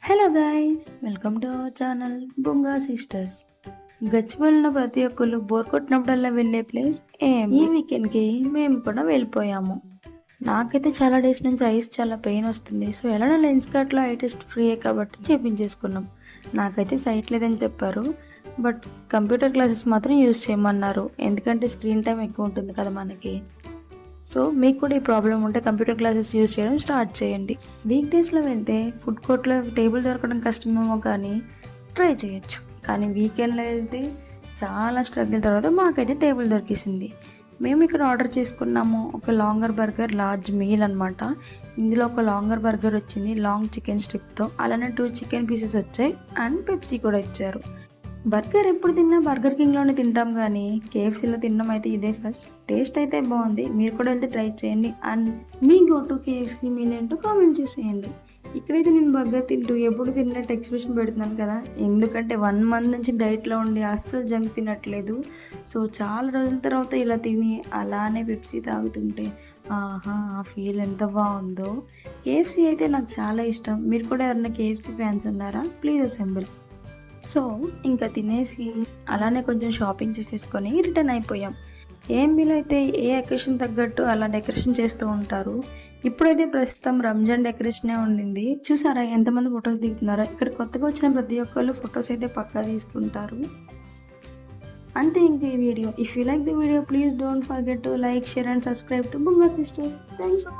Hello guys, welcome to our channel Bonga sisters. గచ్చిబౌలిలో ప్రతి ఒక్కరు బోర్ కొట్టినప్పుడల్లా వెళ్ళే ప్లేస్ ఈ వీకెండ్కి మేము కూడా వెళ్ళిపోయాము. నాకైతే చాలా డేస్ నుంచి ఐస్ చాలా పెయిన్ వస్తుంది. సో ఎలానో లెన్స్ కార్ట్లో ఐ టెస్ట్ ఫ్రీయే కాబట్టి చేపించేసుకున్నాం. నాకైతే సైట్ లేదని చెప్పారు, బట్ కంప్యూటర్ క్లాసెస్ మాత్రం యూజ్ చేయమన్నారు. ఎందుకంటే స్క్రీన్ టైం ఎక్కువ ఉంటుంది కదా మనకి. సో మీకు కూడా ఈ ప్రాబ్లం ఉంటే కంప్యూటర్ క్లాసెస్ యూజ్ చేయడం స్టార్ట్ చేయండి. వీక్ డేస్లో వెళ్తే ఫుడ్ కోర్ట్లో టేబుల్ దొరకడం కష్టమేమో కానీ ట్రై చేయొచ్చు. కానీ వీకెండ్లో వెళ్తే చాలా స్ట్రగుల్ తర్వాత మాకైతే టేబుల్ దొరికేసింది. మేము ఇక్కడ ఆర్డర్ చేసుకున్నాము ఒక లాంగర్ బర్గర్ లార్జ్ మీల్ అనమాట. ఇందులో ఒక లాంగర్ బర్గర్ వచ్చింది లాంగ్ చికెన్ స్ట్రిప్తో, అలానే 2 చికెన్ పీసెస్ వచ్చాయి అండ్ పెప్సీ కూడా ఇచ్చారు. బర్గర్ ఎప్పుడు తిన్నా బర్గర్ కింగ్లోనే తింటాం, కానీ కేఎఫ్సీలో తినడం అయితే ఇదే ఫస్ట్. టేస్ట్ అయితే బాగుంది, మీరు కూడా వెళ్తే ట్రై చేయండి. And me go to KFC meal ఏంటో కామెంట్ చేసేయండి. ఇక్కడైతే నేను బర్గర్ తింటూ ఎప్పుడు తిన్నట్టు ఎక్స్ప్రెషన్ పెడుతున్నాను కదా, ఎందుకంటే 1 month నుంచి డైట్లో ఉండి అస్సలు జంక్ తినట్లేదు. సో చాలా రోజుల తర్వాత ఇలా తిని అలానే పెప్సీ తాగుతుంటే ఆహా, ఆ ఫీల్ ఎంత బాగుందో. కేఎఫ్సీ అయితే నాకు చాలా ఇష్టం. మీరు కూడా ఎవరైనా కేఎఫ్సీ ఫ్యాన్స్ ఉన్నారా? Please assemble. సో ఇంకా తినేసి అలానే కొంచెం షాపింగ్ చేసేసుకొని రిటర్న్ అయిపోయాం. ఏఎంబీలో అయితే ఏ అకేషన్ తగ్గట్టు అలా డెకరేషన్ చేస్తూ ఉంటారు. ఇప్పుడైతే ప్రస్తుతం రంజాన్ డెకరేషనే ఉండింది. చూసారా ఎంతమంది ఫొటోస్ దిగుతున్నారో. ఇక్కడ కొత్తగా వచ్చిన ప్రతి ఒక్కళ్ళు ఫొటోస్ అయితే పక్కా తీసుకుంటారు. అంతే ఇంకా ఈ video. If you like the video please don't forget to like, share and subscribe to బొంగా sisters. Thank you.